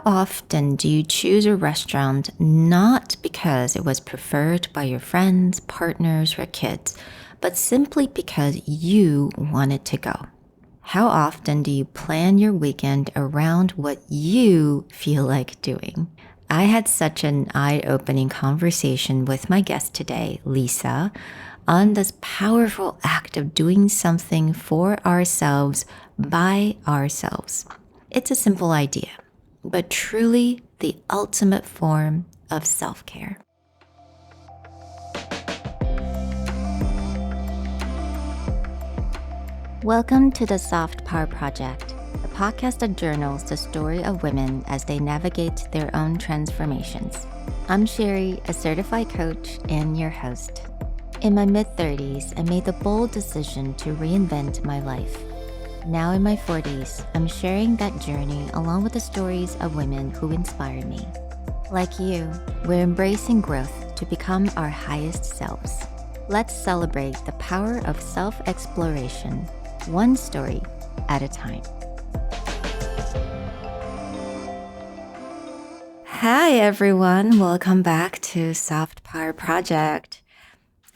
How often do you choose a restaurant not because it was preferred by your friends, partners, or kids, but simply because you wanted to go? How often do you plan your weekend around what you feel like doing? I had such an eye-opening conversation with my guest today, Lisa, on this powerful act of doing something for ourselves by ourselves. It's a simple idea, but truly the ultimate form of self-care. Welcome to the Soft Power Project, a podcast that journals the story of women as they navigate their own transformations. I'm Sherry, a certified coach and your host. In my mid-30s, I made the bold decision to reinvent my life. Now in my 40s, I'm sharing that journey along with the stories of women who inspire me. Like you, we're embracing growth to become our highest selves. Let's celebrate the power of self-exploration, one story at a time. Hi everyone, welcome back to Soft Power Project.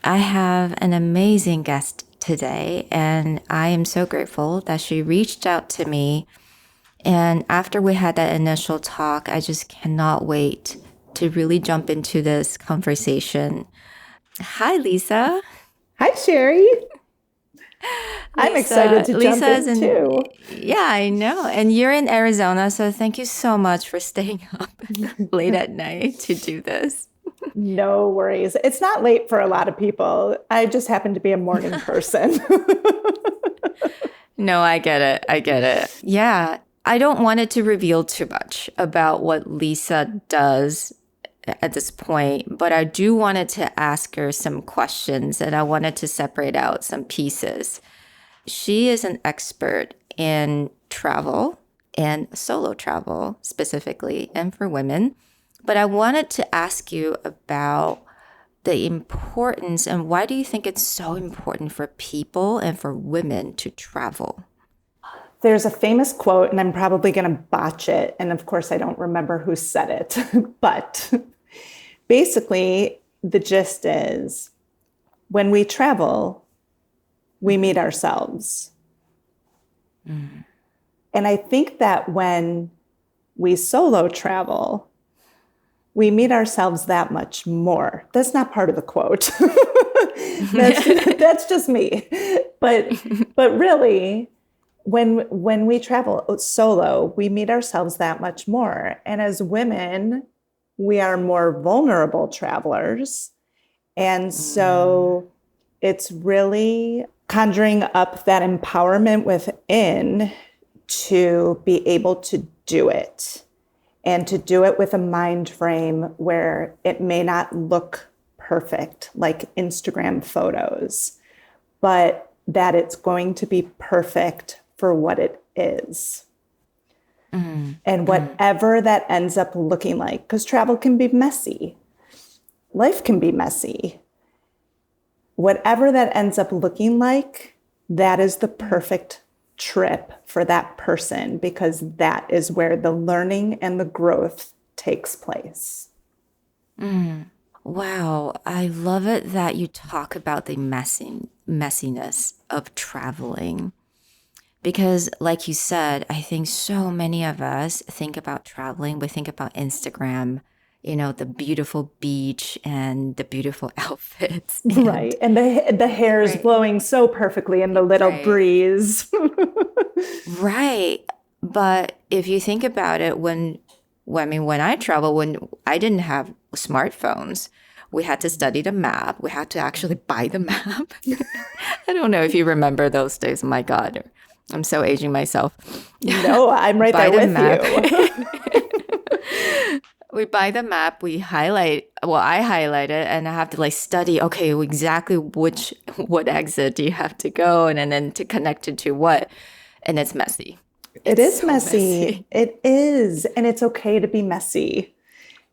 I have an amazing guest today, and I am so grateful that she reached out to me. And after we had that initial talk, I just cannot wait to really jump into this conversation. Hi, Lisa. Hi, Sherry. I'm excited to jump in too. Yeah, I know. And you're in Arizona, so thank you so much for staying up late at night to do this. No worries. It's not late for a lot of people. I just happen to be a morning person. No, I get it. Yeah, I don't want it to reveal too much about what Lisa does at this point, but I do wanted to ask her some questions, and I wanted to separate out some pieces. She is an expert in travel and solo travel specifically, and for women. But I wanted to ask you about the importance and why do you think it's so important for people and for women to travel? There's a famous quote, and I'm probably going to botch it. And of course, I don't remember who said it. But basically, the gist is when we travel, we meet ourselves. Mm. And I think that when we solo travel, we meet ourselves that much more. That's not part of the quote. That's just me. But really, when we travel solo, we meet ourselves that much more. And as women, we are more vulnerable travelers. And so it's really conjuring up that empowerment within to be able to do it. And to do it with a mind frame where it may not look perfect, like Instagram photos, but that it's going to be perfect for what it is. And whatever that ends up looking like, because travel can be messy. Life can be messy. Whatever that ends up looking like, that is the perfect trip for that person, because that is where the learning and the growth takes place. Wow, I love it that you talk about the messiness of traveling. Because like you said, I think so many of us think about traveling, we think about Instagram, the beautiful beach and the beautiful outfits. Right. And the hair is blowing so perfectly in the little breeze. Right. But if you think about it, when I travel, when I didn't have smartphones, we had to study the map. We had to actually buy the map. I don't know if you remember those days. My God, I'm so aging myself. No, I'm right there with you. We buy the map, I highlight it, and I have to study, okay, exactly what exit do you have to go, and then to connect it to what, and it's messy. It is so messy. It is, and it's okay to be messy.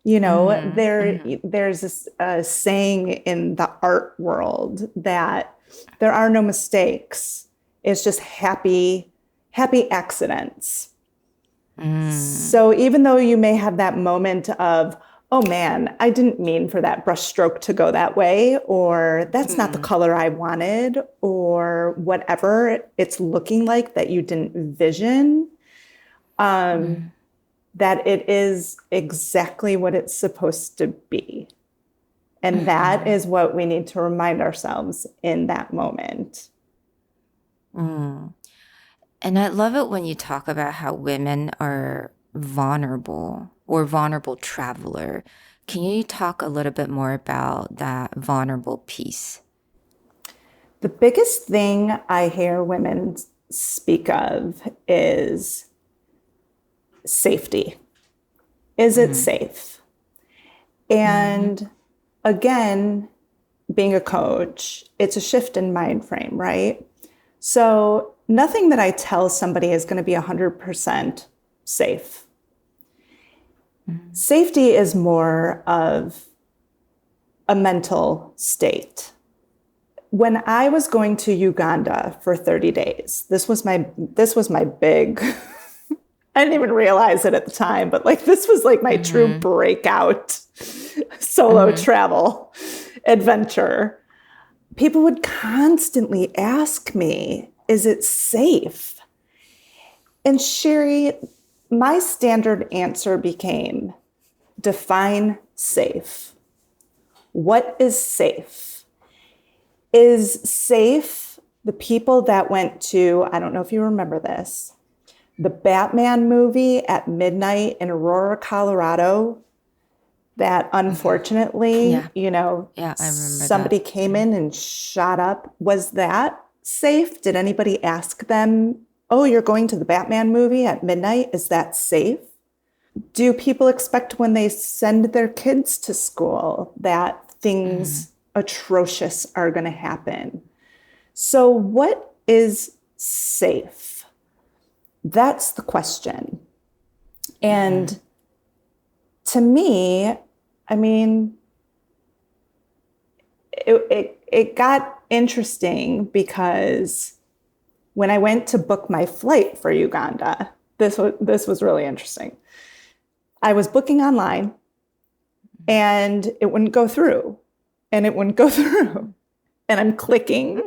There's this saying in the art world that there are no mistakes. It's just happy accidents. So even though you may have that moment of, oh man, I didn't mean for that brushstroke to go that way, or that's not the color I wanted, or whatever it's looking like that you didn't vision, that it is exactly what it's supposed to be. And that is what we need to remind ourselves in that moment. And I love it when you talk about how women are vulnerable or vulnerable traveler. Can you talk a little bit more about that vulnerable piece? The biggest thing I hear women speak of is safety. Is it safe? And again, being a coach, it's a shift in mind frame, right? So nothing that I tell somebody is going to be 100% safe. Safety is more of a mental state. When I was going to Uganda for 30 days, this was my big I didn't even realize it at the time, but like this was like my true breakout solo travel adventure. People would constantly ask me, is it safe? And Sherry, my standard answer became, define safe. What is safe? Is safe the people that went to, I don't know if you remember this, the Batman movie at midnight in Aurora, Colorado, that unfortunately, Yeah. you know, Yeah, I remember somebody that. came in and shot up. Was that safe? Did anybody ask them, oh, you're going to the Batman movie at midnight? Is that safe? Do people expect when they send their kids to school that things atrocious are going to happen? So, what is safe? That's the question. And to me, I mean, it got interesting because when I went to book my flight for Uganda, this was really interesting. I was booking online and it wouldn't go through and it wouldn't go through. And I'm clicking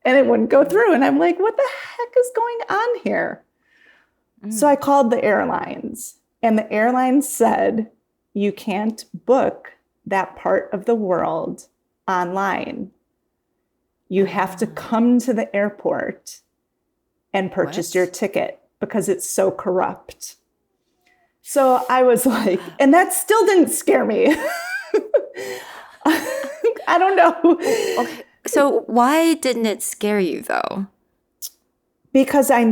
and it wouldn't go through. And I'm like, what the heck is going on here? So I called the airlines and the airlines said, you can't book that part of the world online. You have to come to the airport and purchase your ticket because it's so corrupt. So I was like, and that still didn't scare me. I don't know. Okay. So why didn't it scare you though? Because I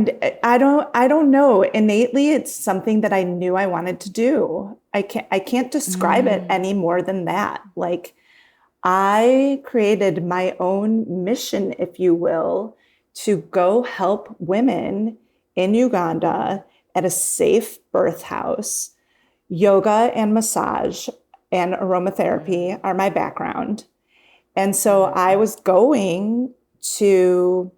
don't know. Innately, it's something that I knew I wanted to do. I can't describe it any more than that. Like I created my own mission, if you will, to go help women in Uganda at a safe birth house. Yoga and massage and aromatherapy are my background. And so I was going to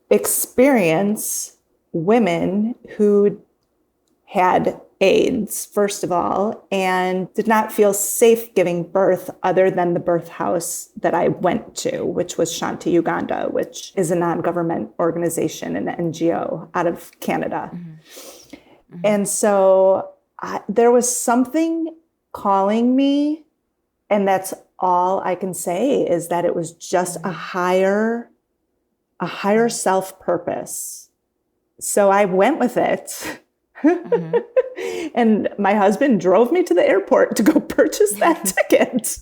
experience women who had AIDS, first of all, and did not feel safe giving birth other than the birth house that I went to, which was Shanti Uganda, which is a non-government organization, an NGO out of Canada. And so there was something calling me, and that's all I can say is that it was just a higher self-purpose. So I went with it. And my husband drove me to the airport to go purchase that ticket.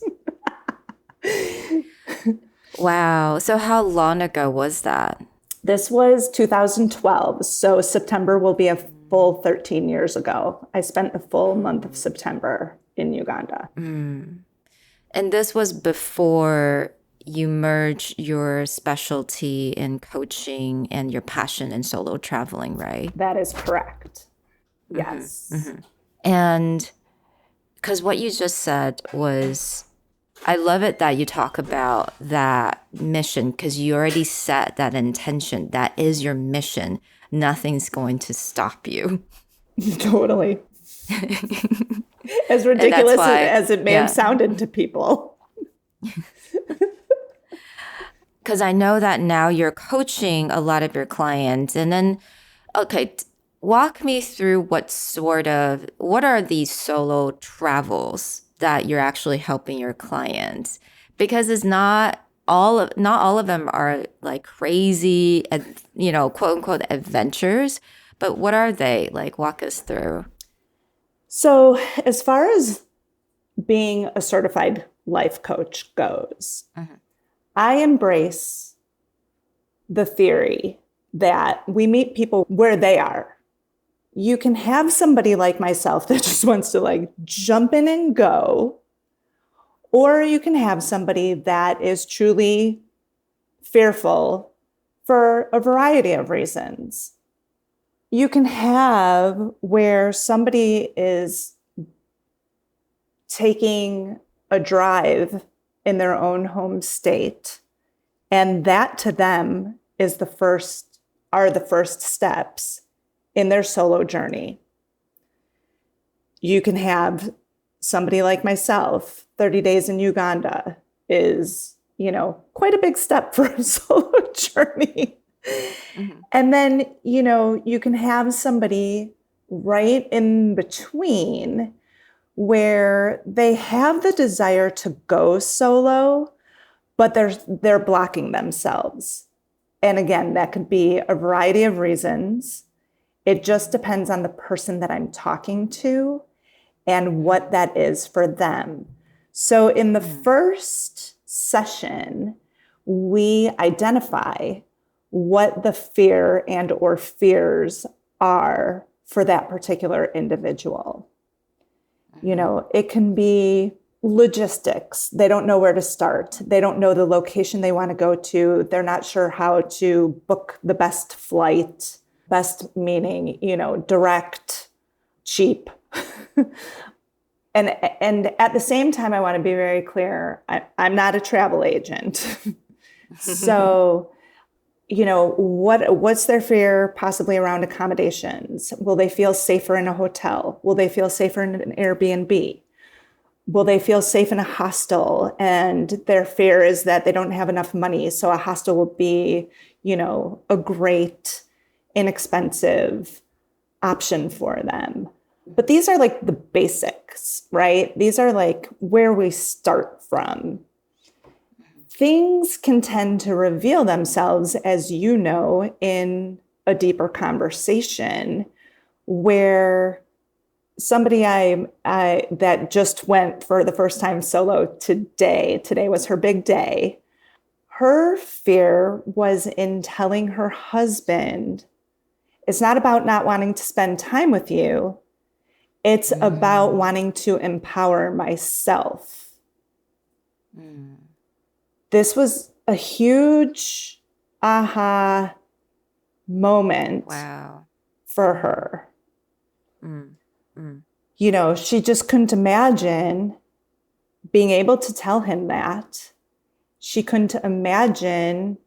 Wow. So how long ago was that? This was 2012. So September will be a full 13 years ago. I spent the full month of September in Uganda. And this was before you merged your specialty in coaching and your passion in solo traveling, right? That is correct. Yes. And because what you just said was, I love it that you talk about that mission because you already set that intention. That is your mission. nothing's going to stop you. Totally. As And that's ridiculous why, as it may have yeah, sounded to people. because I know that now you're coaching a lot of your clients. And then, okay, walk me through what are these solo travels that you're actually helping your clients? Because it's not all of them are like crazy, quote unquote adventures, but what are they? Like, walk us through. So, as far as being a certified life coach goes, Mhm. I embrace the theory that we meet people where they are. You can have somebody like myself that just wants to like jump in and go, or you can have somebody that is truly fearful for a variety of reasons. You can have where somebody is taking a drive in their own home state, and that to them is the first steps in their solo journey. You can have somebody like myself, 30 days in Uganda is, quite a big step for a solo journey. Mhm. And then, you can have somebody right in between where they have the desire to go solo, but they're blocking themselves. And again, that could be a variety of reasons. It just depends on the person that I'm talking to and what that is for them. So in the Mhm. first session, we identify what the fear and or fears are for that particular individual. Mhm. It can be logistics. They don't know where to start. They don't know the location they want to go to. They're not sure how to book the best flight, best meaning, direct, cheap. And at the same time, I want to be very clear, I'm not a travel agent. So, what's their fear possibly around accommodations? Will they feel safer in a hotel? Will they feel safer in an Airbnb? Will they feel safe in a hostel? And their fear is that they don't have enough money. So a hostel will be, a great, inexpensive option for them. But these are like the basics, right? These are like where we start from. Things can tend to reveal themselves, as you know, in a deeper conversation where somebody I that just went for the first time solo today. Today was her big day. Her fear was in telling her husband, it's not about not wanting to spend time with you. It's about Mm. wanting to empower myself. Mm. This was a huge aha moment Wow. for her. Mm. Mm. She just couldn't imagine being able to tell him that. She couldn't imagine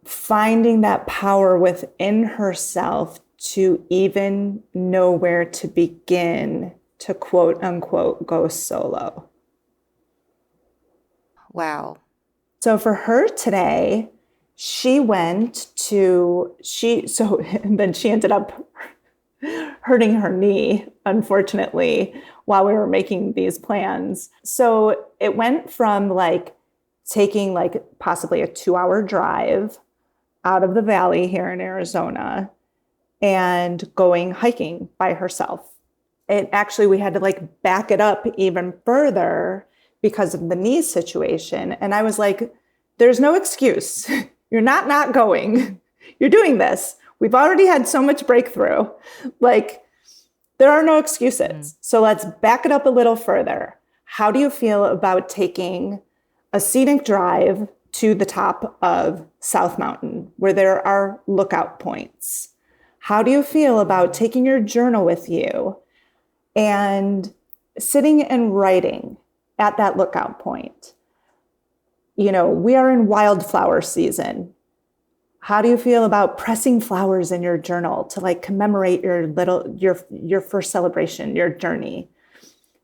finding that power within herself to even know where to begin to quote unquote go solo. Wow. So for her today, she went to so and then she ended up hurting her knee, unfortunately, while we were making these plans. So it went from like taking like possibly a 2-hour drive out of the valley here in Arizona and going hiking by herself. It actually, we had to like back it up even further because of the knee situation. And I was like, there's no excuse. You're not going. You're doing this. We've already had so much breakthrough. Like, there are no Mm. excuses. So let's back it up a little further. How do you feel about taking a scenic drive to the top of South Mountain where there are lookout points? How do you feel about Mm. taking your journal with you and sitting and writing at that lookout point? We are in wildflower season. How do you feel about pressing flowers in your journal to like commemorate your first celebration, your journey?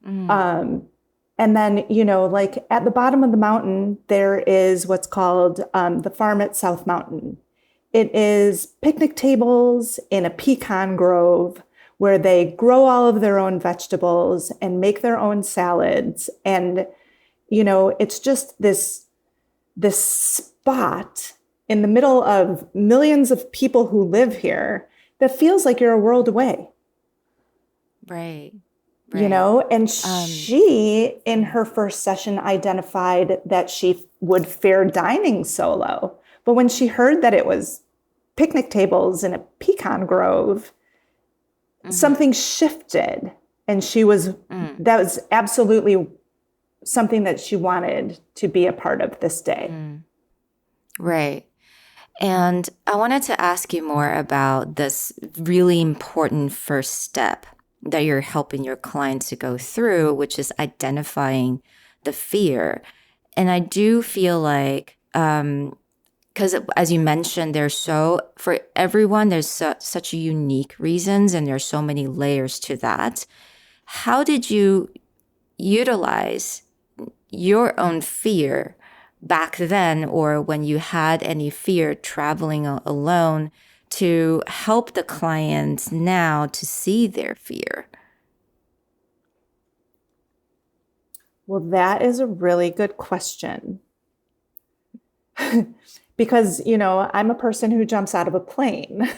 Mm. And then, like at the bottom of the mountain, there is what's called the farm at South Mountain. It is picnic tables in a pecan grove where they grow all of their own vegetables and make their own salads. And, it's just this spot in the middle of millions of people who live here that feels like you're a world away. Right. Right. And Um, she, in her first session, identified that she would fare dining solo. But when she heard that it was picnic tables in a pecan grove, mhm, something shifted. And mm, that was absolutely something that she wanted to be a part of this day. mm. Right. And I wanted to ask you more about this really important first step that you're helping your clients to go through, which is identifying the fear. And I do feel like, because as you mentioned, for everyone, there's such unique reasons and there's so many layers to that. How did you utilize your own fear back then, or when you had any fear traveling alone, to help the clients now to see their fear? Well, that is a really good question. Because, I'm a person who jumps out of a plane.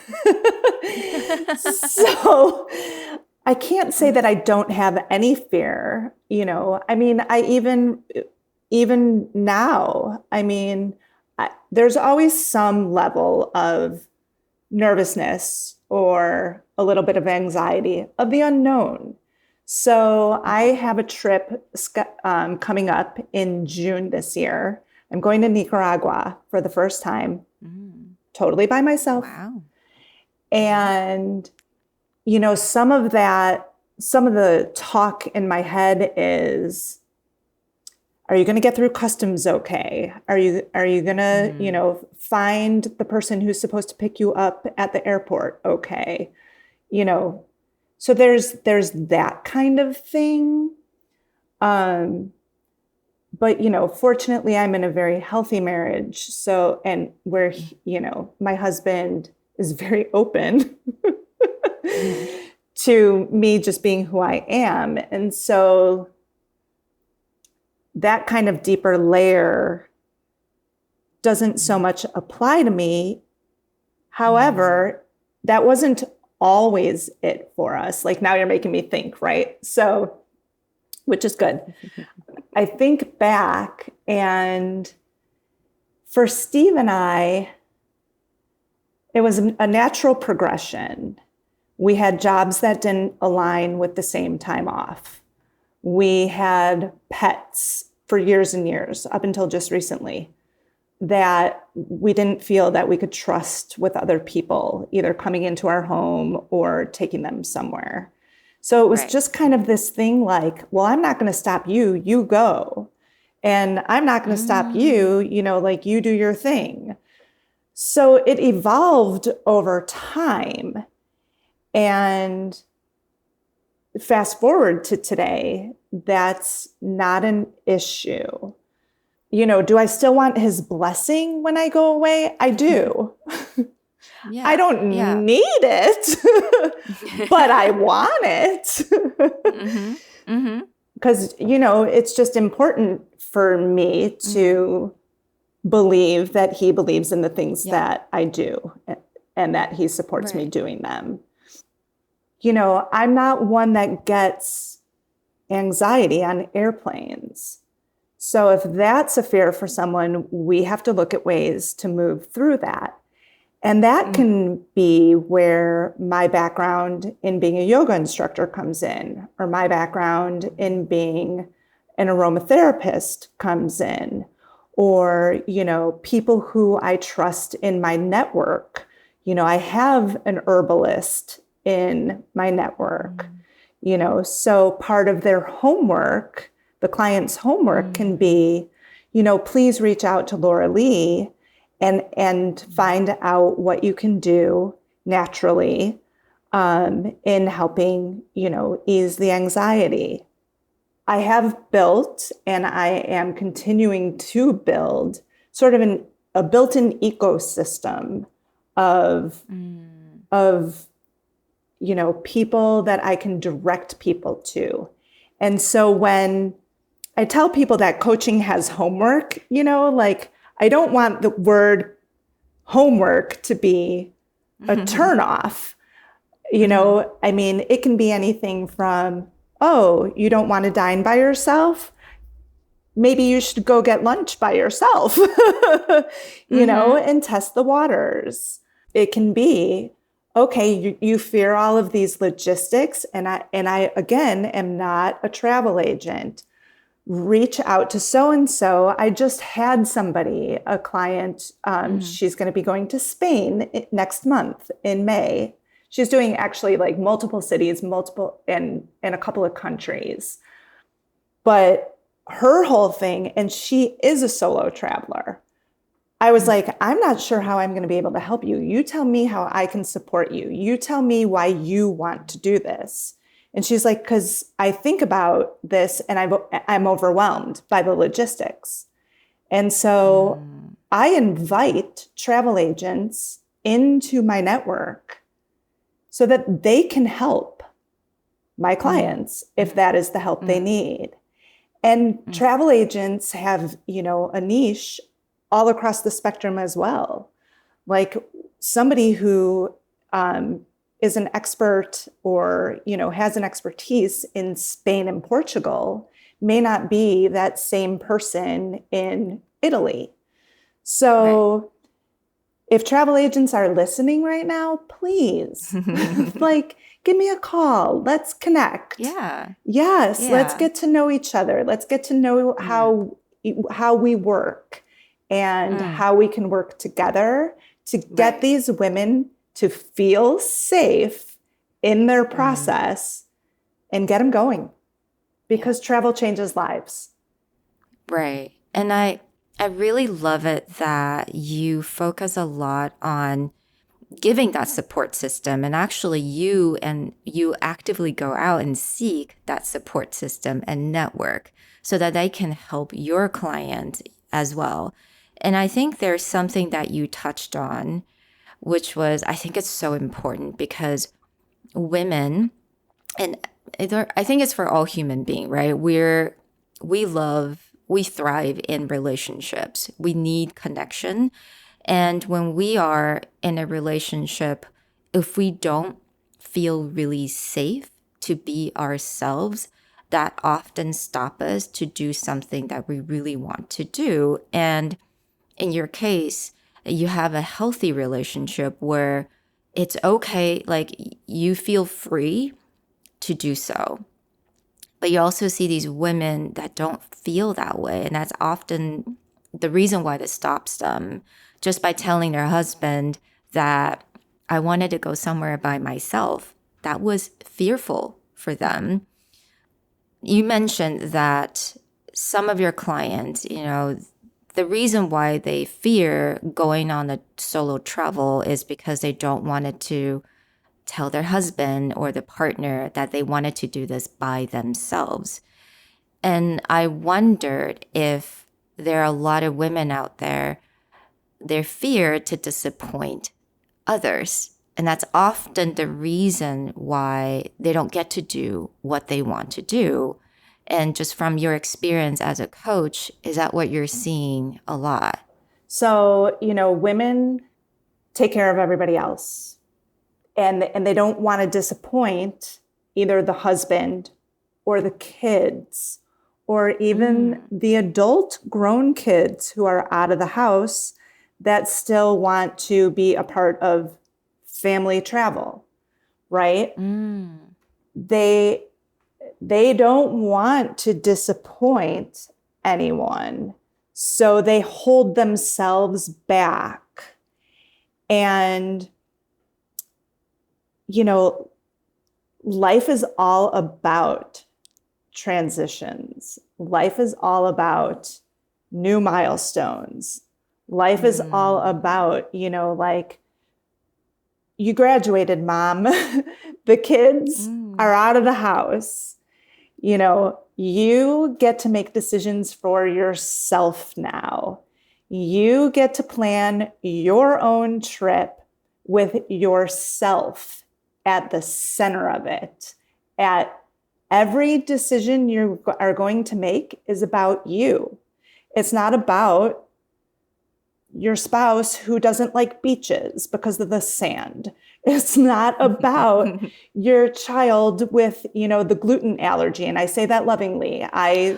So I can't say that I don't have any fear. I mean, even now, I mean, there's always some level of nervousness or a little bit of anxiety of the unknown. So I have a trip coming up in June this year. I'm going to Nicaragua for the first time, Mm, totally by myself. wow. Mhm, And, some of the talk in my head is, are you going to get through customs okay? Are you going to, mhm, find the person who's supposed to pick you up at the airport okay? You know, so there's that kind of thing. Um, but fortunately I'm in a very healthy marriage. So, and where, my husband is very open mhm, to me just being who I am. And so that kind of deeper layer doesn't so mhm, much apply to me. mhm. However, that wasn't always it for us. Like now you're making me think, right? So, which is good. I think back, and for Steve and I, it was a natural progression. We had jobs that didn't align with the same time off. We had pets for years and years, up until just recently, that we didn't feel that we could trust with other people, either coming into our home or taking them somewhere. So it was Right. just kind of this thing like, well, I'm not going to stop you, you go. And I'm not going to stop Mm, you, like you do your thing. So it evolved over time. And fast forward to today, that's not an issue. Do I still want his blessing when I go away? I do. I yeah. Yeah. don't need it, but I want it. Mhm, mhm, Because, it's just important for me mhm. to believe that he believes in the things Yeah. that I do and that he supports me Right. doing them. I'm not one that gets anxiety on airplanes. So if that's a fear for someone, we have to look at ways to move through that. And that Mhm, can be where my background in being a yoga instructor comes in, or my background mhm, in being an aromatherapist comes in, or, people who I trust in my network. I have an herbalist in my network, mhm, so part of their homework, the client's homework can mhm, be, please reach out to Laura Lee and find out what you can do naturally in helping, ease the anxiety. I have built and I am continuing to build sort of a built-in ecosystem of, of, people that I can direct people to. And so when I tell people that coaching has homework, like I don't want the word homework to be a turnoff. I mean, it can be anything from, oh, you don't want to dine by yourself? Maybe you should go get lunch by yourself, and test the waters. It can be, okay, you fear all of these logistics, and I again am not a travel agent. Reach out to so-and-so. I just had somebody, a client, she's going to be going to Spain next month in May. She's doing actually like multiple cities, in a couple of countries. But her whole thing, and she is a solo traveler. I was like, I'm not sure how I'm going to be able to help you. You tell me how I can support you. You tell me why you want to do this. And she's like, because I think about this and I'm overwhelmed by the logistics. And so I invite travel agents into my network so that they can help my clients if that is the help they need. And travel agents have, a niche all across the spectrum as well. Like somebody who is an expert or, has an expertise in Spain and Portugal may not be that same person in Italy. So if travel agents are listening right now, please, give me a call. Let's connect. Yeah. Yes. Yeah. Let's get to know each other. Let's get to know how we work and how we can work together to get these women to feel safe in their process and get them going, because travel changes lives. Right. And I really love it that you focus a lot on giving that support system, and actually you actively go out and seek that support system and network so that they can help your client as well. And I think there's something that you touched on, which was, I think it's so important because women, and I think it's for all human beings, right? We thrive in relationships. We need connection. And when we are in a relationship, if we don't feel really safe to be ourselves, that often stops us to do something that we really want to do. And in your case, you have a healthy relationship where it's okay, like you feel free to do so. But you also see these women that don't feel that way. And that's often the reason why this stops them, just by telling their husband that I wanted to go somewhere by myself. That was fearful for them. You mentioned that some of your clients, the reason why they fear going on a solo travel is because they don't want it to tell their husband or the partner that they wanted to do this by themselves. And I wondered if there are a lot of women out there, their fear to disappoint others. And that's often the reason why they don't get to do what they want to do. And just from your experience as a coach, is that what you're seeing a lot? So, women take care of everybody else. And they don't want to disappoint either the husband or the kids or even the adult grown kids who are out of the house that still want to be a part of family travel, right? They don't want to disappoint anyone, so they hold themselves back. And life is all about transitions. Life is all about new milestones. Life is all about, like, you graduated, mom. The kids are out of the house. You get to make decisions for yourself now. You get to plan your own trip with yourself at the center of it. At every decision you are going to make is about you. It's not about your spouse who doesn't like beaches because of the sand. It's not about your child with, the gluten allergy. And I say that lovingly. I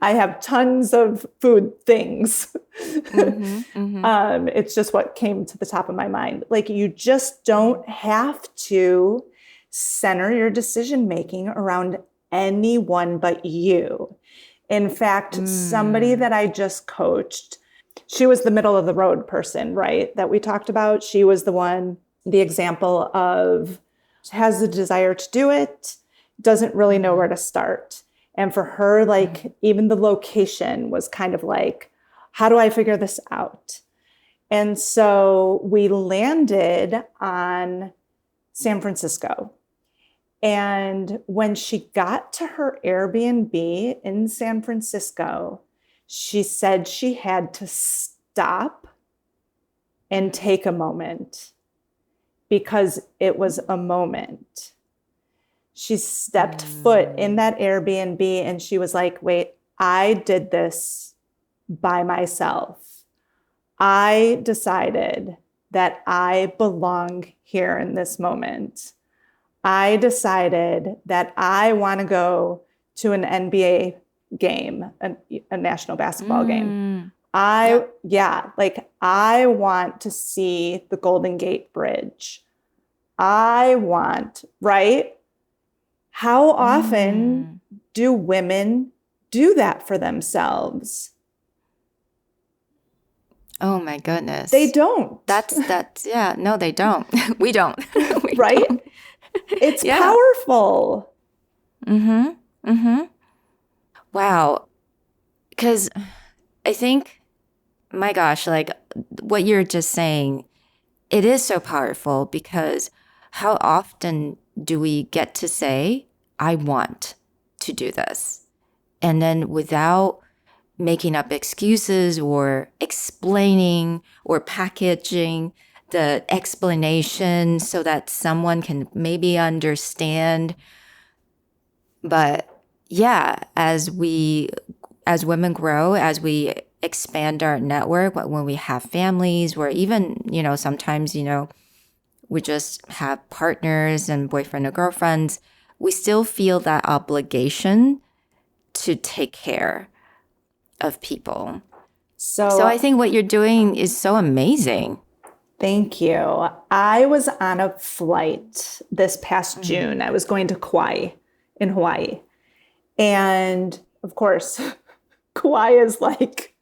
have tons of food things. It's just what came to the top of my mind. Like, you just don't have to center your decision-making around anyone but you. In fact, somebody that I just coached, she was the middle of the road person, right? That we talked about. She was the example of has the desire to do it, doesn't really know where to start. And for her, like, even the location was kind of like, how do I figure this out? And so we landed on San Francisco. And when she got to her Airbnb in San Francisco, she said she had to stop and take a moment because it was a moment. She stepped foot in that Airbnb and she was like, wait, I did this by myself. I decided that I belong here in this moment. I decided that I want to go to an NBA game, a national basketball game. I want to see the Golden Gate Bridge. Right? How often do women do that for themselves? Oh my goodness. They don't. Yeah, no, they don't. We don't. Right? Don't. It's powerful. Wow. Because I think, my gosh, like what you're just saying, it is so powerful because how often do we get to say, I want to do this? And then without making up excuses or explaining or packaging the explanation so that someone can maybe understand. But yeah, as women grow, as we expand our network, when we have families, or even, sometimes, we just have partners and boyfriend or girlfriends, we still feel that obligation to take care of people. So I think what you're doing is so amazing. Thank you. I was on a flight this past June. I was going to Kauai in Hawaii. And of course, Kauai is like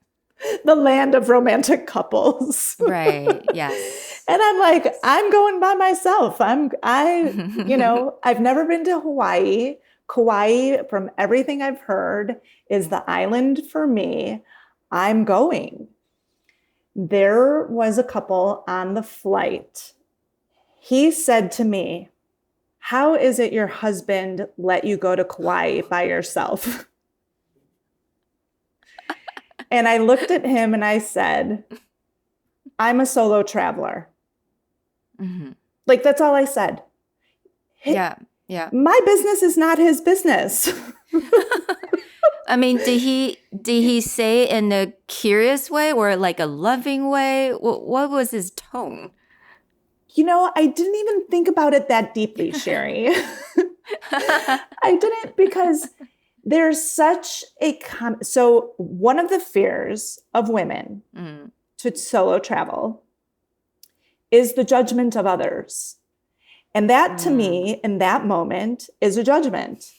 the land of romantic couples. Right. Yes. And I'm like, I'm going by myself. I've never been to Hawaii. Kauai, from everything I've heard, is the island for me. I'm going. There was a couple on the flight. He said to me, how is it your husband let you go to Kauai by yourself? And I looked at him and I said, I'm a solo traveler. Like, that's all I said. Yeah. My business is not his business. I mean, did he say it in a curious way or like a loving way? What was his tone? I didn't even think about it that deeply, Sherry. I didn't, because there's such a so one of the fears of women to solo travel is the judgment of others. And that, to me, in that moment, is a judgment.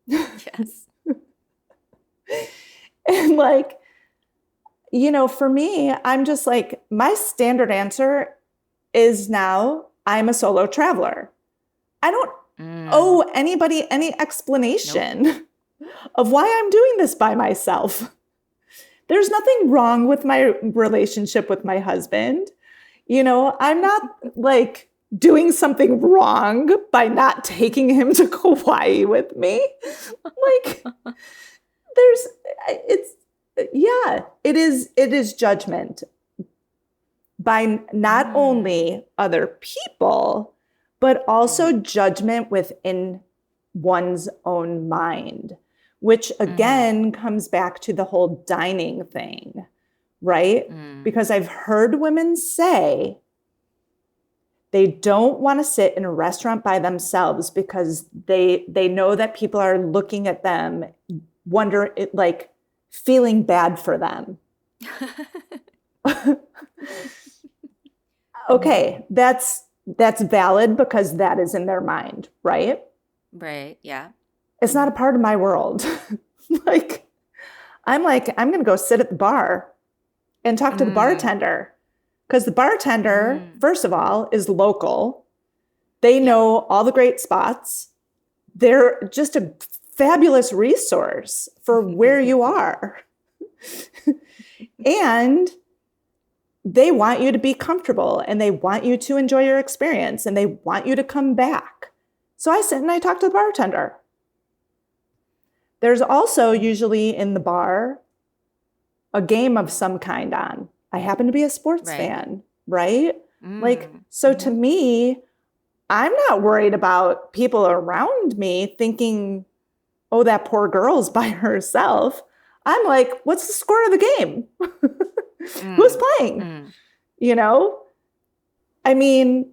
Yes. And for me, I'm just like, my standard answer is now I'm a solo traveler. I don't owe anybody any explanation of why I'm doing this by myself. There's nothing wrong with my relationship with my husband. I'm not like doing something wrong by not taking him to Kauai with me. Like it is judgment by not only other people, but also judgment within one's own mind, which again comes back to the whole dining thing, right? Because I've heard women say they don't want to sit in a restaurant by themselves because they know that people are looking at them, like feeling bad for them. Okay, that's valid because that is in their mind, right? Right. Yeah. It's not a part of my world. I'm going to go sit at the bar and talk to the bartender, because the bartender, first of all, is local. They know all the great spots. They're just a fabulous resource for where you are. And they want you to be comfortable, and they want you to enjoy your experience, and they want you to come back. So I sit and I talk to the bartender. There's also usually in the bar a game of some kind on. I happen to be a sports fan, right? So to me, I'm not worried about people around me thinking, oh, that poor girl's by herself. I'm like, what's the score of the game? Who's playing? I mean,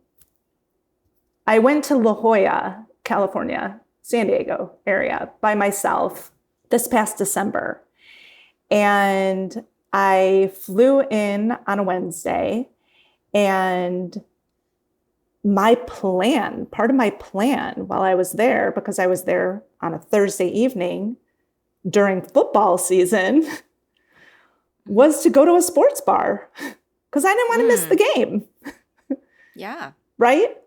I went to La Jolla, California, San Diego area by myself this past December. And I flew in on a Wednesday, and part of my plan while I was there, because I was there on a Thursday evening during football season, was to go to a sports bar because I didn't want to miss the game. Yeah. Right?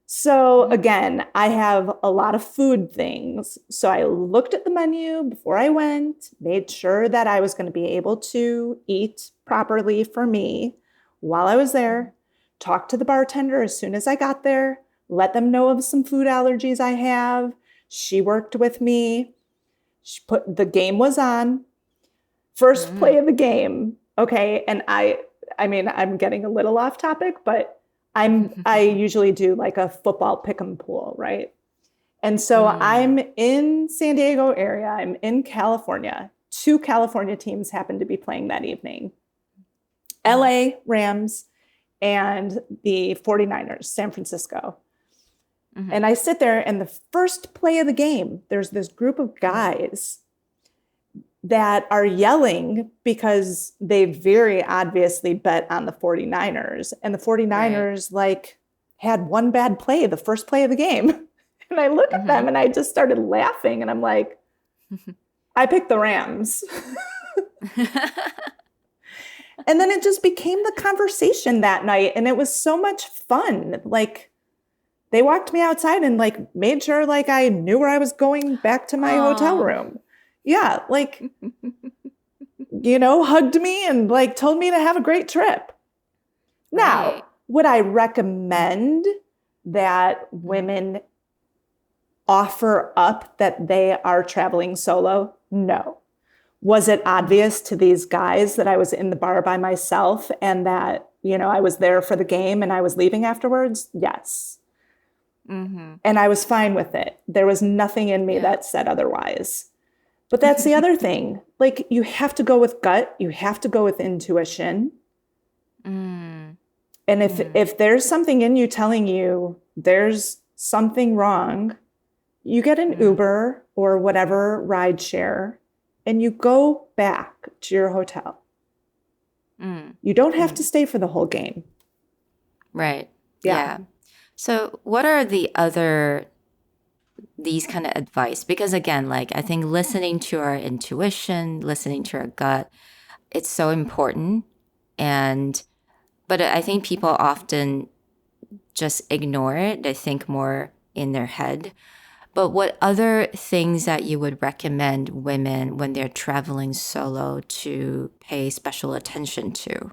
So again, I have a lot of food things. So I looked at the menu before I went, made sure that I was going to be able to eat properly for me while I was there, talked to the bartender as soon as I got there, let them know of some food allergies I have. She worked with me. The game was on. First play of the game. Okay. And I mean, I'm getting a little off topic, but I usually do like a football pick'em pool, right? And so I'm in San Diego area. I'm in California. 2 California teams happen to be playing that evening. LA Rams and the 49ers, San Francisco. And I sit there, and the first play of the game, there's this group of guys that are yelling because they very obviously bet on the 49ers. And the 49ers had one bad play, the first play of the game. And I look at them and I just started laughing, and I'm like, I picked the Rams. And then it just became the conversation that night. And it was so much fun. Like, they walked me outside and like made sure like I knew where I was going back to my hotel room. Yeah, like, hugged me and like told me to have a great trip. Now, would I recommend that women offer up that they are traveling solo? No. Was it obvious to these guys that I was in the bar by myself and that, I was there for the game and I was leaving afterwards? Yes. And I was fine with it. There was nothing in me that said otherwise. But that's the other thing. Like, you have to go with gut. You have to go with intuition. And if there's something in you telling you there's something wrong, you get an Uber or whatever ride share, and you go back to your hotel. You don't have to stay for the whole game. Right. Yeah. So what are these kind of advice? Because again, like, I think listening to our intuition, listening to our gut, it's so important. But I think people often just ignore it. They think more in their head. But what other things that you would recommend women when they're traveling solo to pay special attention to?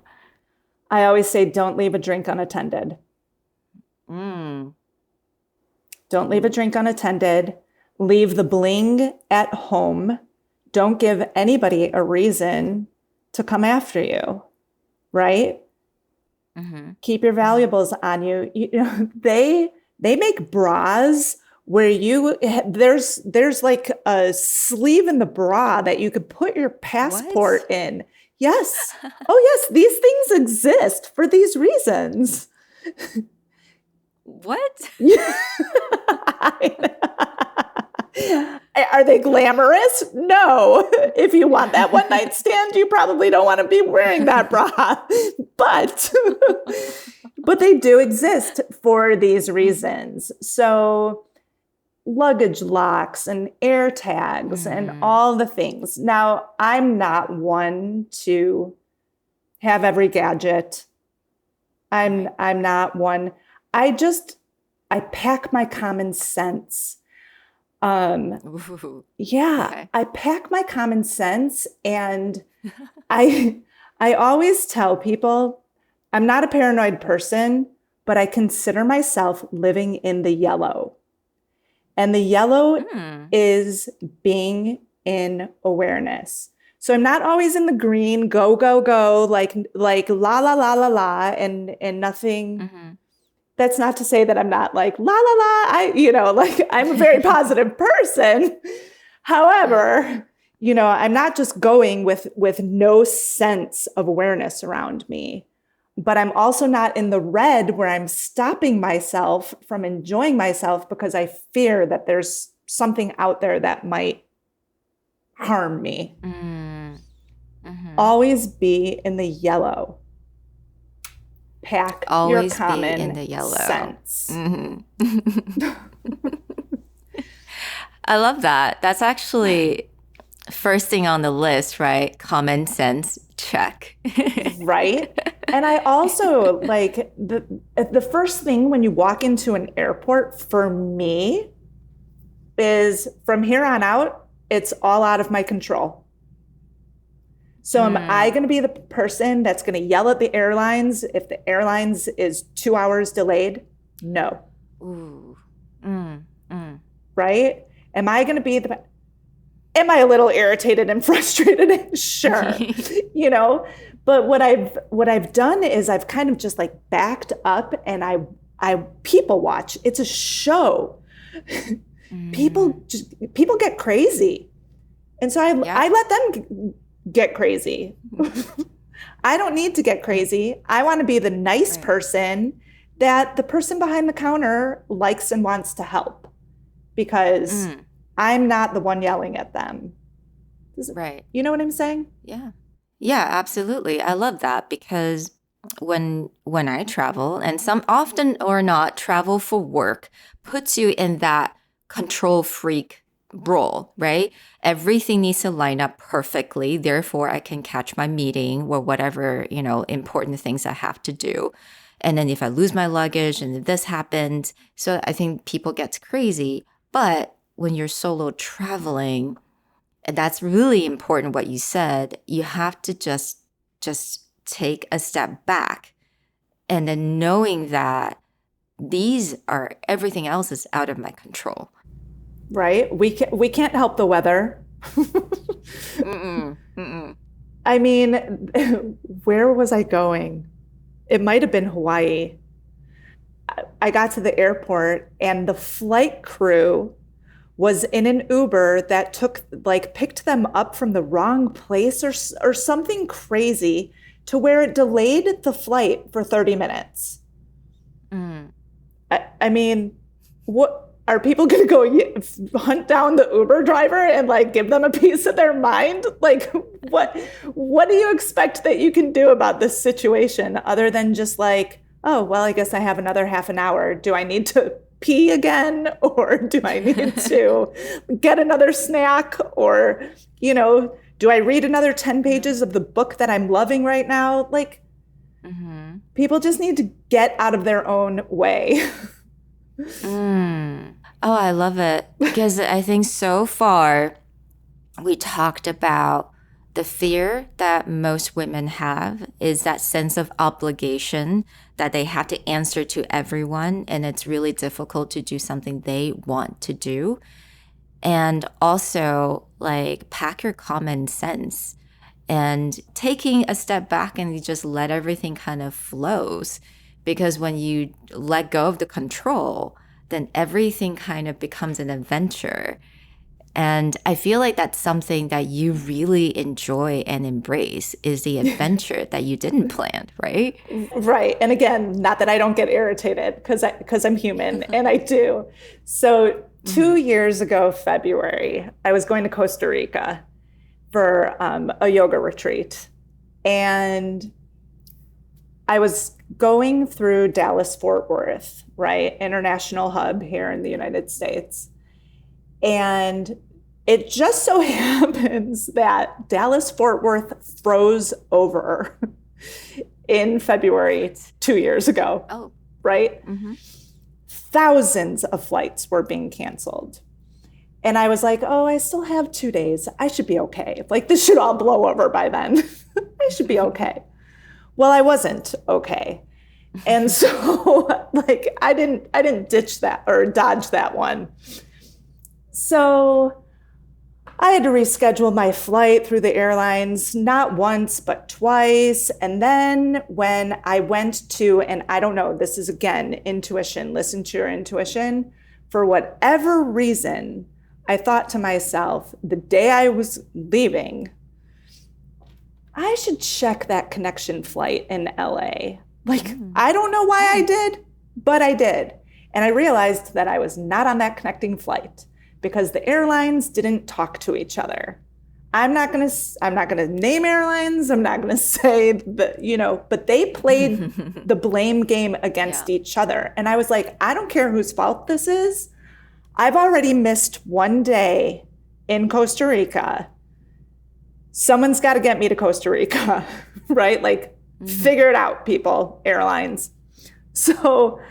I always say, don't leave a drink unattended. Mm. Don't leave a drink unattended. Leave the bling at home. Don't give anybody a reason to come after you, right? Mm-hmm. Keep your valuables on you. You know, they make bras where there's like a sleeve in the bra that you could put your passport What? in. Yes. Oh, yes, these things exist for these reasons. What? Are they glamorous? No. If you want that one night stand, you probably don't want to be wearing that bra. But but they do exist for these reasons. So luggage locks and air tags and all the things. Now, I'm not one to have every gadget. I'm not one. I pack my common sense. Ooh, Yeah, okay. I pack my common sense, and I I always tell people I'm not a paranoid person, but I consider myself living in the yellow. And the yellow Mm, is being in awareness. So I'm not always in the green, go, go, go, like la la la la la, and nothing. mm-hmm. That's not to say that I'm not like la la la. Like I'm a very positive person. Yeah. However, I'm not just going with no sense of awareness around me, but I'm also not in the red where I'm stopping myself from enjoying myself because I fear that there's something out there that might harm me. Mm, mm-hmm. Always be in the yellow. Pack your Always be in common the yellow. sense. Mm-hmm. I love that. That's actually first thing on the list, right? Common sense, check. Right? And I also like the first thing when you walk into an airport for me is from here on out, it's all out of my control. So am I Mm, going to be the person that's going to yell at the airlines if the airlines is 2 hours delayed? No. ooh, mm, mm. Right? Am I going to be the Am I a little irritated and frustrated? Sure. You know, but what I've done is I've kind of just like backed up and I people watch. It's a show. Mm. People get crazy. And so I Yep. let them get crazy. I don't need to get Mm, crazy. I want to be the nice right. person that the person behind the counter likes and wants to help because Mm, I'm not the one yelling at them. right. You know what I'm saying? Yeah. Yeah, absolutely. I love that because when I travel and some often or not travel for work puts you in that control freak role, right? Everything needs to line up perfectly. Therefore, I can catch my meeting or whatever, important things I have to do. And then if I lose my luggage and if this happens, so I think people get crazy. But when you're solo traveling, and that's really important what you said. You have to just take a step back and then knowing that these are everything else is out of my control. Right? We can't help the weather. Mm-mm, mm-mm. I mean, where was I going? It might have been Hawaii. I got to the airport and the flight crew was in an Uber that picked them up from the wrong place or something crazy to where it delayed the flight for 30 minutes. Mm. I mean, what are people going to go hunt down the Uber driver and like give them a piece of their mind? Like what do you expect that you can do about this situation other than just like, oh, well, I guess I have another half an hour. Do I need to pee again or do I need to get another snack or, do I read another 10 Yeah. pages of the book that I'm loving right now? Like Mm-hmm. people just need to get out of their own way. Mm. Oh, I love it because I think so far we talked about the fear that most women have is that sense of obligation that they have to answer to everyone, and it's really difficult to do something they want to do. And also, like, pack your common sense and taking a step back and you just let everything kind of flows. Because when you let go of the control, then everything kind of becomes an adventure. And I feel like that's something that you really enjoy and embrace is the adventure that you didn't plan, right? Right. And again, not that I don't get irritated because I'm human and I do. So 2 years ago, February, I was going to Costa Rica for a yoga retreat. And I was going through Dallas Fort Worth, right? International hub here in the United States. And it just so happens that Dallas Fort Worth froze over in February 2 years ago. Oh, right? mm-hmm. Thousands of flights were being canceled. And I was like, oh, I still have 2 days. I should be okay. Like, this should all blow over by then. I should be okay. Well, I wasn't okay. And so like I didn't ditch that or dodge that one. So I had to reschedule my flight through the airlines, not once, but twice. And then when I went to, and I don't know, this is again, intuition, listen to your intuition. For whatever reason, I thought to myself, the day I was leaving, I should check that connection flight in LA. Like, I don't know why I did, but I did. And I realized that I was not on that connecting flight because the airlines didn't talk to each other. I'm not gonna name airlines. I'm not gonna say that, but they played the blame game against each other. And I was like, I don't care whose fault this is. I've already missed 1 day in Costa Rica. Someone's got to get me to Costa Rica, right? Like, figure it out, people, airlines. So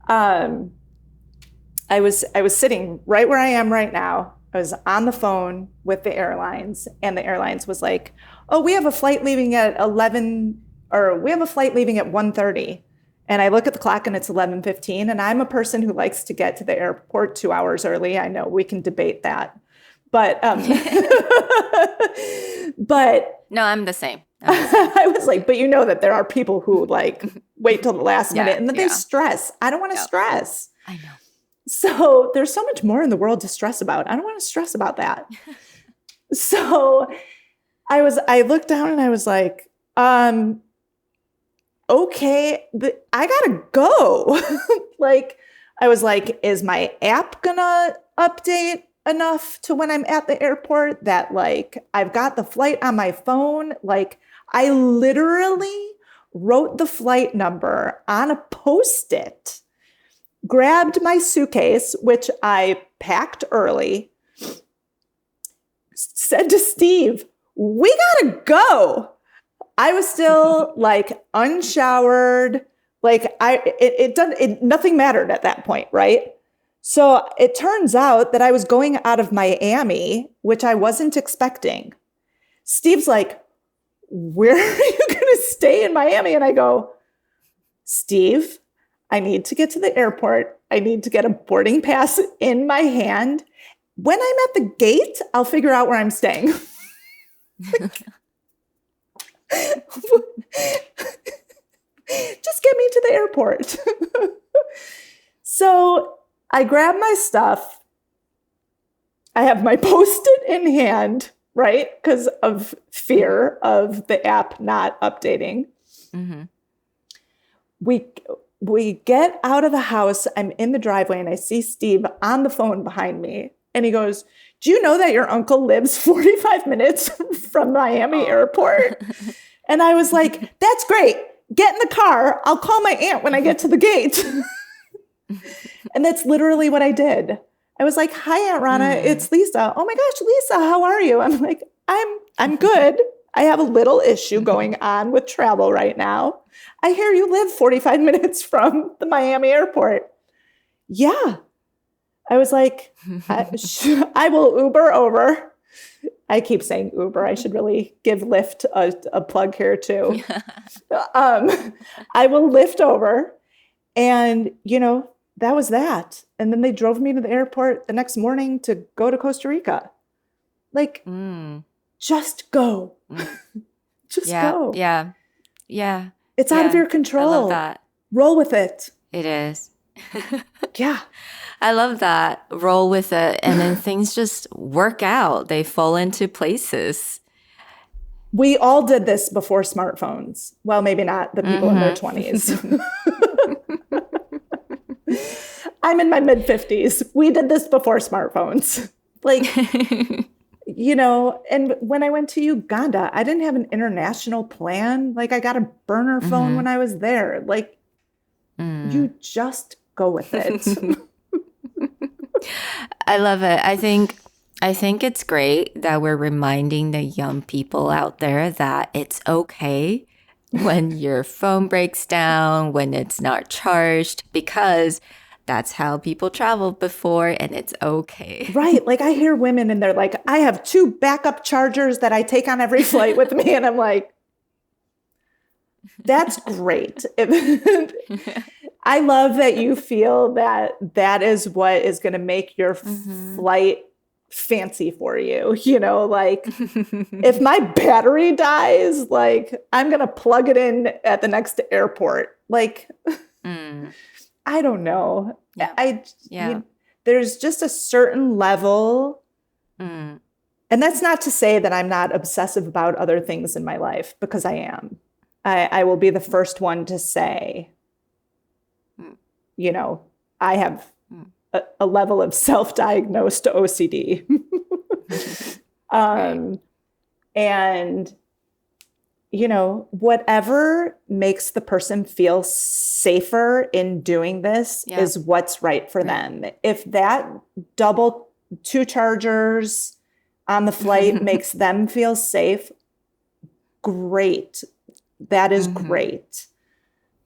I was sitting right where I am right now. I was on the phone with the airlines, and the airlines was like, oh, we have a flight leaving at 11, or we have a flight leaving at 1:30. And I look at the clock and it's 11:15. And I'm a person who likes to get to the airport 2 hours early. I know we can debate that. But but No, I'm the same. I was like, but that there are people who like wait till the last minute and then they stress. I don't want to stress. I know. So there's so much more in the world to stress about. I don't want to stress about that. So I looked down and I was like, okay, I gotta go. Like, I was like, is my app gonna update enough to when I'm at the airport that like I've got the flight on my phone? Like, I literally wrote the flight number on a Post-it, grabbed my suitcase, which I packed early, said to Steve, we gotta go. I was still like unshowered, like nothing mattered at that point, right? So it turns out that I was going out of Miami, which I wasn't expecting. Steve's like, where are you going to stay in Miami? And I go, Steve, I need to get to the airport. I need to get a boarding pass in my hand. When I'm at the gate, I'll figure out where I'm staying. Just get me to the airport. So I grab my stuff. I have my Post-it in hand, right? Because of fear of the app not updating. Mm-hmm. We get out of the house. I'm in the driveway and I see Steve on the phone behind me. And he goes, do you know that your uncle lives 45 minutes from Miami airport? And I was like, that's great. Get in the car. I'll call my aunt when I get to the gate. And that's literally what I did. I was like, hi, Aunt Rana, it's Lisa. Oh my gosh, Lisa, how are you? I'm like, I'm good. I have a little issue going on with travel right now. I hear you live 45 minutes from the Miami airport. Yeah. I was like, I will Uber over. I keep saying Uber. I should really give Lyft a plug here too. I will Lyft over. And, that was that. And then they drove me to the airport the next morning to go to Costa Rica. Like, just go. Just go. Yeah. Yeah. It's out of your control. I love that. Roll with it. It is. Yeah. I love that. Roll with it. And then things just work out. They fall into places. We all did this before smartphones. Well, maybe not the people in their 20s. I'm in my mid-50s. We did this before smartphones. Like, and when I went to Uganda, I didn't have an international plan. Like, I got a burner phone when I was there. Like, you just go with it. I love it. I think it's great that we're reminding the young people out there that it's okay when your phone breaks down, when it's not charged, because that's how people traveled before and it's okay. Right. Like I hear women and they're like, I have 2 backup chargers that I take on every flight with me. And I'm like, that's great. I love that you feel that that is what is going to make your flight fancy for you. Like if my battery dies, like I'm going to plug it in at the next airport. Like, I don't know. Yeah. There's just a certain level. And that's not to say that I'm not obsessive about other things in my life, because I am. I will be the first one to say, I have a level of self-diagnosed OCD. And, whatever makes the person feel safer in doing this is what's right for them. If that 2 chargers on the flight makes them feel safe, great. That is great.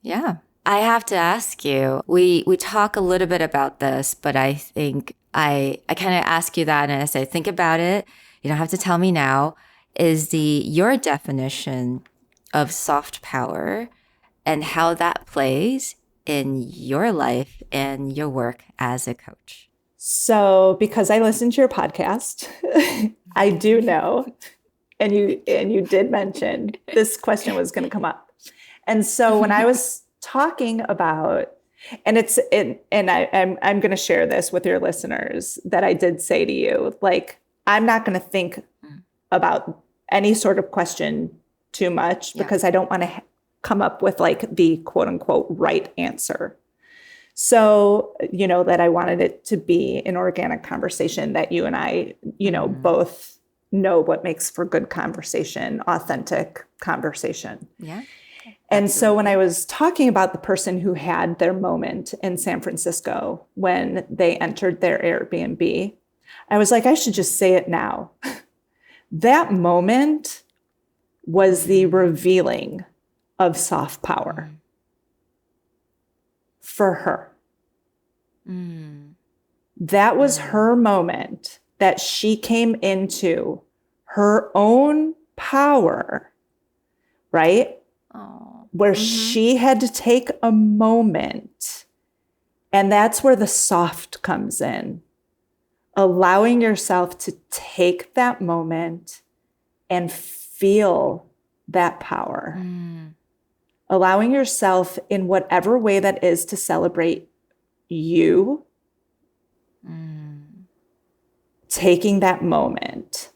Yeah. I have to ask you, we talk a little bit about this, but I think I kind of ask you that and I say, think about it. You don't have to tell me now. Is your definition of soft power and how that plays in your life and your work as a coach? So, because I listened to your podcast, I do know, and you did mention this question was going to come up. And so when I was talking about, and I'm going to share this with your listeners, that I did say to you, like, I'm not going to think about any sort of question too much because I don't want to come up with like the quote unquote right answer. So, that I wanted it to be an organic conversation that you and I, both know what makes for good conversation, authentic conversation. Yeah. And so when I was talking about the person who had their moment in San Francisco when they entered their Airbnb, I was like, I should just say it now. That moment was the revealing of soft power for her. That was her moment that she came into her own power, right? Where she had to take a moment. And that's where the soft comes in. Allowing yourself to take that moment and feel that power. Allowing yourself in whatever way that is to celebrate you. Taking that moment.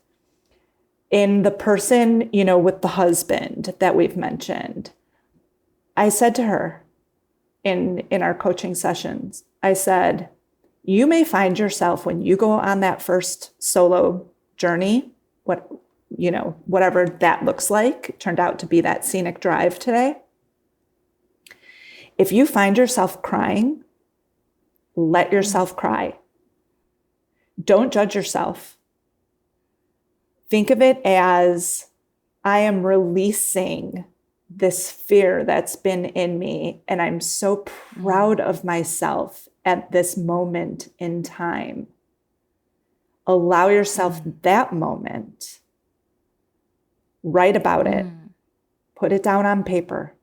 In the person, with the husband that we've mentioned, I said to her in our coaching sessions, I said, you may find yourself when you go on that first solo journey, whatever that looks like, it turned out to be that scenic drive today. If you find yourself crying, let yourself cry. Don't judge yourself. Think of it as I am releasing this fear that's been in me, and I'm so proud of myself at this moment in time. Allow yourself that moment. Write about it. Put it down on paper.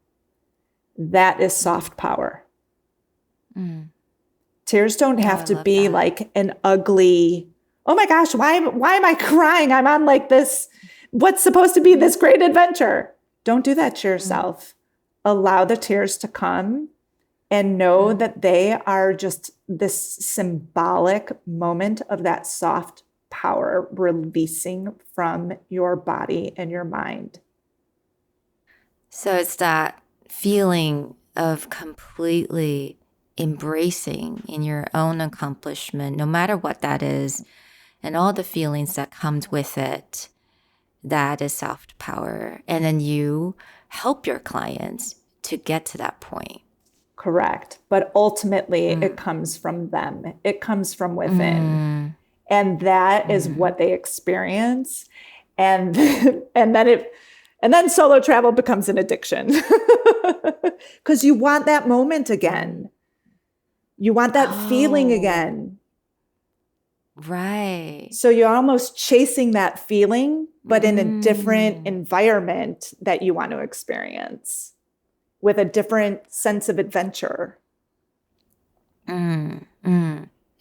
That is soft power. Tears don't have to be like an ugly, oh my gosh, why am I crying? I'm on like this, what's supposed to be this great adventure. Don't do that to yourself. Allow the tears to come and know that they are just this symbolic moment of that soft power releasing from your body and your mind. So it's that feeling of completely embracing in your own accomplishment, no matter what that is, and all the feelings that comes with it. That is soft power. And then you help your clients to get to that point. Correct. But ultimately, it comes from them. It comes from within. And that is what they experience. And then solo travel becomes an addiction. Because you want that moment again. You want that feeling again. Right. So you're almost chasing that feeling, but in a different environment that you want to experience with a different sense of adventure.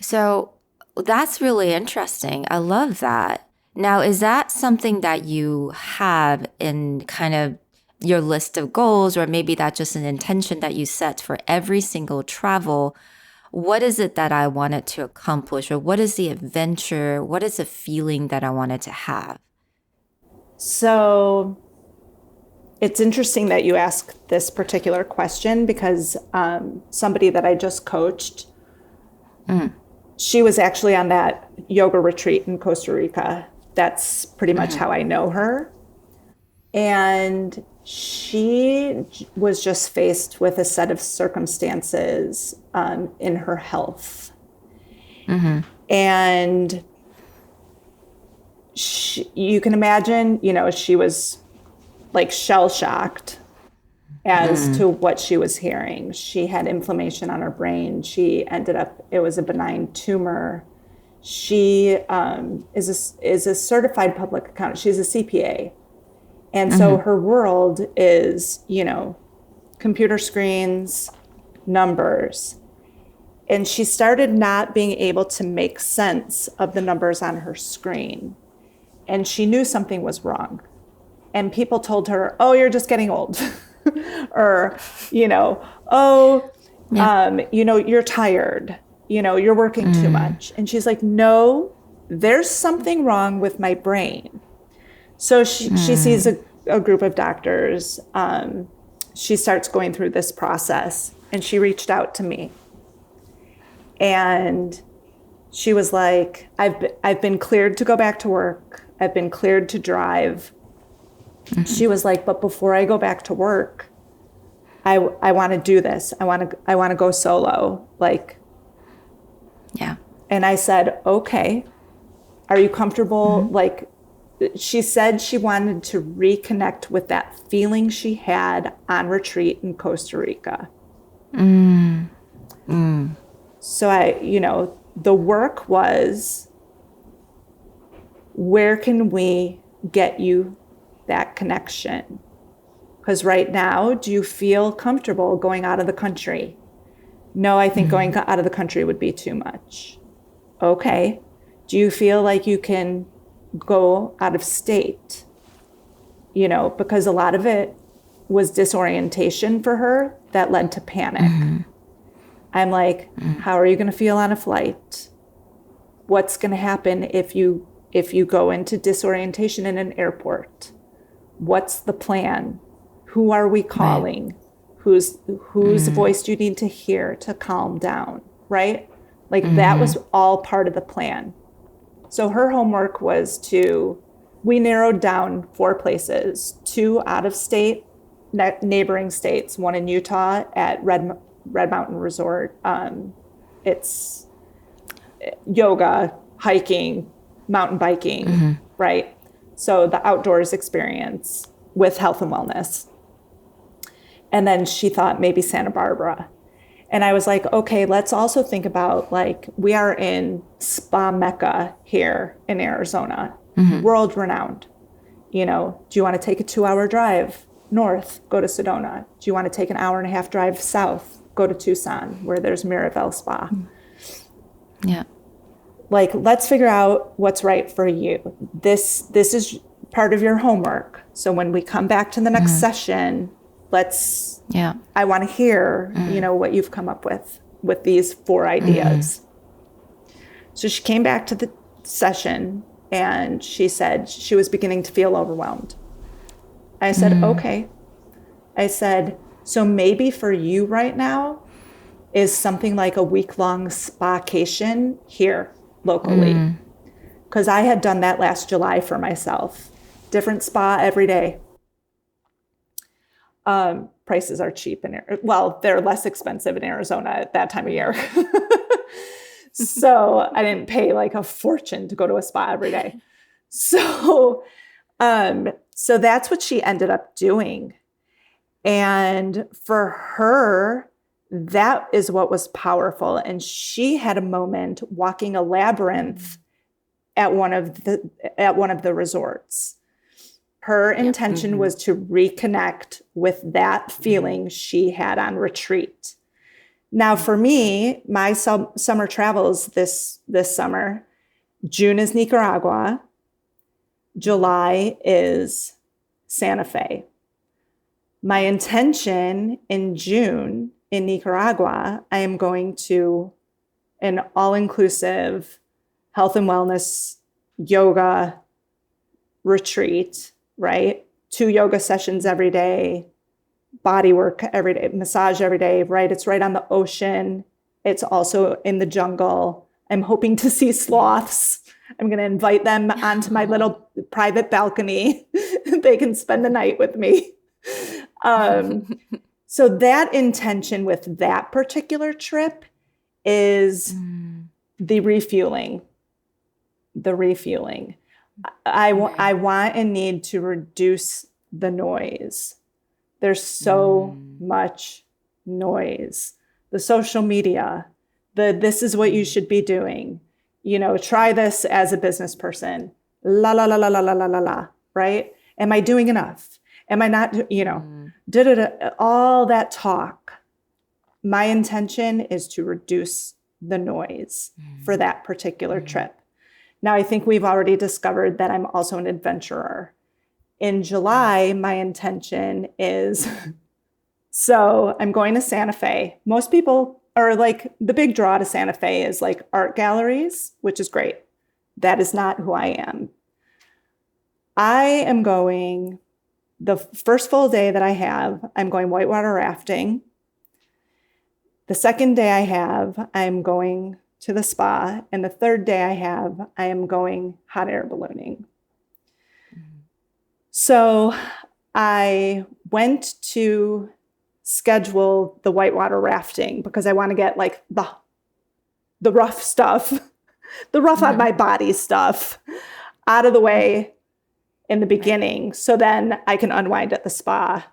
So that's really interesting. I love that. Now, is that something that you have in kind of your list of goals, or maybe that's just an intention that you set for every single travel? What is it that I wanted to accomplish, or what is the adventure? What is the feeling that I wanted to have? So it's interesting that you ask this particular question because somebody that I just coached, she was actually on that yoga retreat in Costa Rica. That's pretty much how I know her. And she was just faced with a set of circumstances in her health. And you can imagine, she was like shell-shocked as to what she was hearing. She had inflammation on her brain. It was a benign tumor. She is a certified public accountant. She's a CPA. And so her world is, computer screens, numbers. And she started not being able to make sense of the numbers on her screen. And she knew something was wrong. And people told her, oh, you're just getting old. Or, you're tired. You're working too much. And she's like, no, there's something wrong with my brain. So she sees a group of doctors. She starts going through this process, and she reached out to me. And she was like, I've been cleared to go back to work. I've been cleared to drive. She was like, but before I go back to work, I want to do this. I want to go solo. Yeah. And I said, okay, are you comfortable? She said she wanted to reconnect with that feeling she had on retreat in Costa Rica. So the work was, where can we get you that connection? Because right now, do you feel comfortable going out of the country? No, I think going out of the country would be too much. Okay. Do you feel like you can go out of state? Because a lot of it was disorientation for her that led to panic. I'm like, how are you going to feel on a flight? What's going to happen if you go into disorientation in an airport? What's the plan? Who are we calling? Whose voice do you need to hear to calm down, right? That was all part of the plan. So her homework was we narrowed down 4 places, 2 out of state, neighboring states, one in Utah at Red Mountain Resort. It's yoga, hiking, mountain biking, right? So the outdoors experience with health and wellness. And then she thought maybe Santa Barbara. And I was like, okay, let's also think about like, we are in spa Mecca here in Arizona, world renowned. You know, do you want to take a 2-hour drive north, go to Sedona? Do you want to take an 1.5-hour drive south, go to Tucson, where there's Miraval Spa? Yeah. Like, let's figure out what's right for you. This is part of your homework. So when we come back to the next session, I want to hear, you know, what you've come up with these 4 ideas. So she came back to the session and she said she was beginning to feel overwhelmed. I said, okay. I said, so maybe for you right now is something like a week-long spacation here locally. Because I had done that last July for myself. Different spa every day. Prices are cheap they're less expensive in Arizona at that time of year. So I didn't pay like a fortune to go to a spa every day. So that's what she ended up doing. And for her, that is what was powerful. And she had a moment walking a labyrinth at one of the resorts. Her intention was to reconnect with that feeling she had on retreat. Now, for me, my summer travels this summer, June is Nicaragua, July is Santa Fe. My intention in June in Nicaragua, I am going to an all-inclusive health and wellness yoga retreat, right? 2 yoga sessions every day, body work every day, massage every day, right? It's right on the ocean. It's also in the jungle. I'm hoping to see sloths. I'm going to invite them onto my little private balcony. They can spend the night with me. So that intention with that particular trip is the refueling. I want and need to reduce the noise. There's so much noise. The social media, this is what you should be doing. You know, try this as a business person. La, la, la, la, la, la, la, la, la, right? Am I doing enough? Am I not, you know, all that talk. My intention is to reduce the noise for that particular trip. Now, I think we've already discovered that I'm also an adventurer. In July, my intention is, so I'm going to Santa Fe. Most people are like, the big draw to Santa Fe is like art galleries, which is great. That is not who I am. I am going, the first full day that I have, I'm going whitewater rafting. The second day I'm going to the spa. And the third day I am going hot air ballooning. So I went to schedule the whitewater rafting because I want to get like the rough stuff, the rough on my body stuff out of the way in the beginning. So then I can unwind at the spa.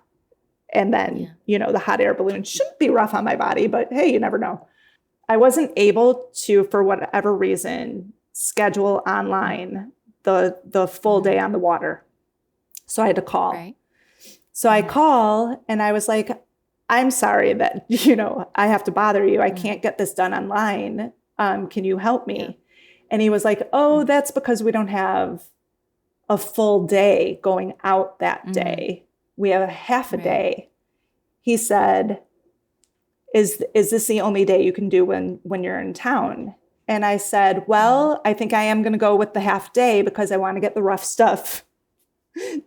And then, you know, the hot air balloon shouldn't be rough on my body, but hey, you never know. I wasn't able to, for whatever reason, schedule online the full day on the water. So I had to call. Right. So I call and I was like, I'm sorry that, you know, I have to bother you. I can't get this done online. Can you help me? Yeah. And he was like, oh, that's because we don't have a full day going out that day. We have a half a day. He said, is this the only day you can do when you're in town? And I said, well, I think I am going to go with the half day because I want to get the rough stuff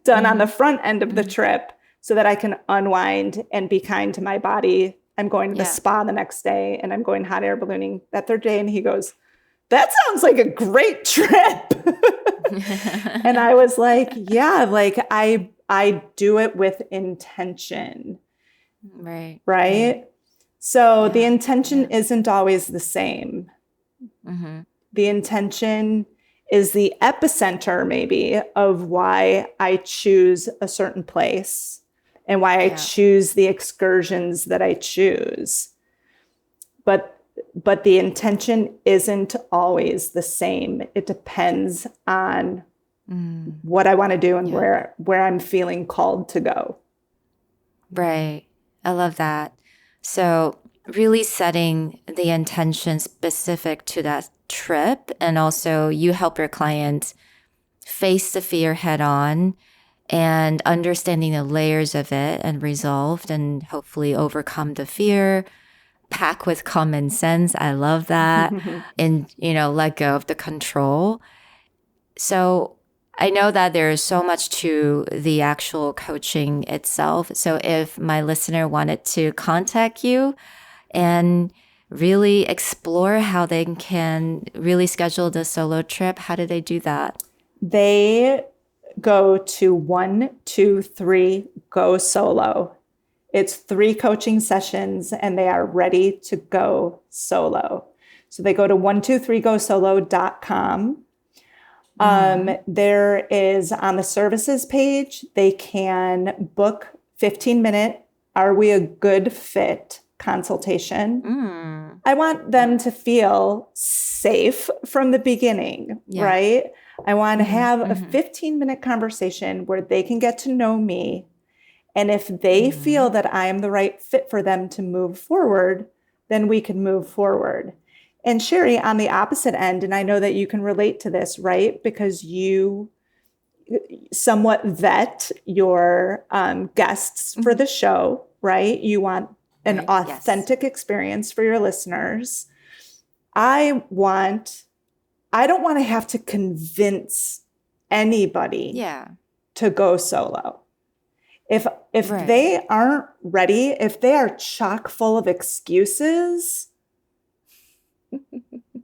done on the front end of the trip so that I can unwind and be kind to my body. I'm going to the spa the next day and I'm going hot air ballooning that third day. And he goes, that sounds like a great trip. And I was like, yeah, like I do it with intention. Right. So the intention isn't always the same. The intention is the epicenter maybe of why I choose a certain place and why I choose the excursions that I choose. but the intention isn't always the same. It depends on what I want to do and where I'm feeling called to go. Right. I love that. So really setting the intention specific to that trip, and also you help your clients face the fear head on and understanding the layers of it and resolved and hopefully overcome the fear, pack with common sense. I love that. And, let go of the control. So I know that there is so much to the actual coaching itself. So if my listener wanted to contact you and really explore how they can really schedule the solo trip, how do they do that? They go to 123 Go Solo. It's 3 coaching sessions and they are ready to go solo. So they go to 123gosolo.com. There is on the services page, they can book 15-minute, are we a good fit consultation. I want them to feel safe from the beginning, right? I want to have a 15-minute conversation where they can get to know me. And if they feel that I am the right fit for them to move forward, then we can move forward. And Sherry, on the opposite end, and I know that you can relate to this, right? Because you somewhat vet your guests for the show, right? You want an authentic experience for your listeners. I don't want to have to convince anybody to go solo. If they aren't ready, if they are chock full of excuses,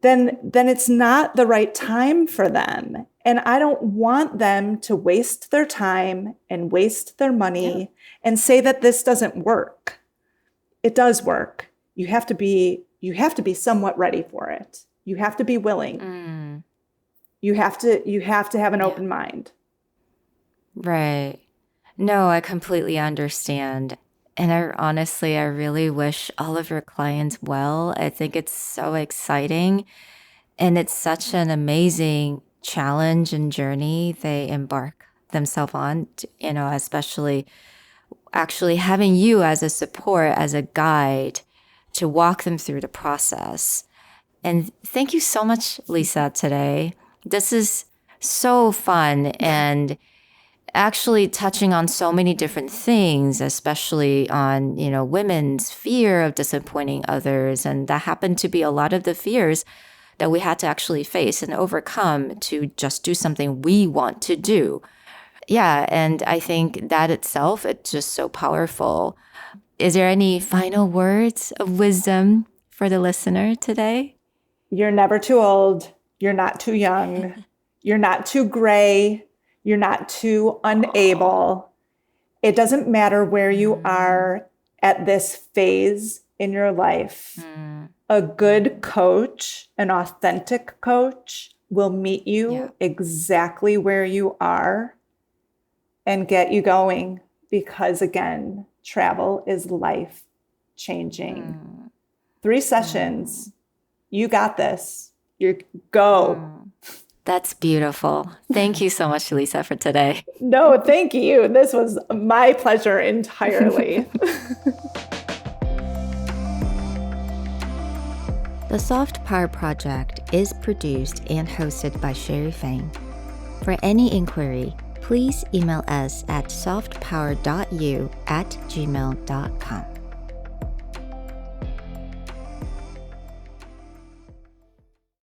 then it's not the right time for them. And I don't want them to waste their time and waste their money and say that this doesn't work. It does work. You have to be somewhat ready for it. You have to be willing. You have to have an open mind. Right. No, I completely understand. And I really wish all of your clients well. I think it's so exciting. And it's such an amazing challenge and journey they embark themselves on, especially actually having you as a support, as a guide to walk them through the process. And thank you so much, Lisa, today. This is so fun and actually touching on so many different things, especially on, women's fear of disappointing others. And that happened to be a lot of the fears that we had to actually face and overcome to just do something we want to do. Yeah. And I think that itself, it's just so powerful. Is there any final words of wisdom for the listener today? You're never too old. You're not too young. You're not too gray. You're not too unable. It doesn't matter where you are at this phase in your life. A good coach, an authentic coach, will meet you exactly where you are and get you going. Because again, travel is life changing. 3 sessions. You got this. Go. That's beautiful. Thank you so much, Lisa, for today. No, thank you. This was my pleasure entirely. The Soft Power Project is produced and hosted by Sherry Fang. For any inquiry, please email us at softpower.u@gmail.com.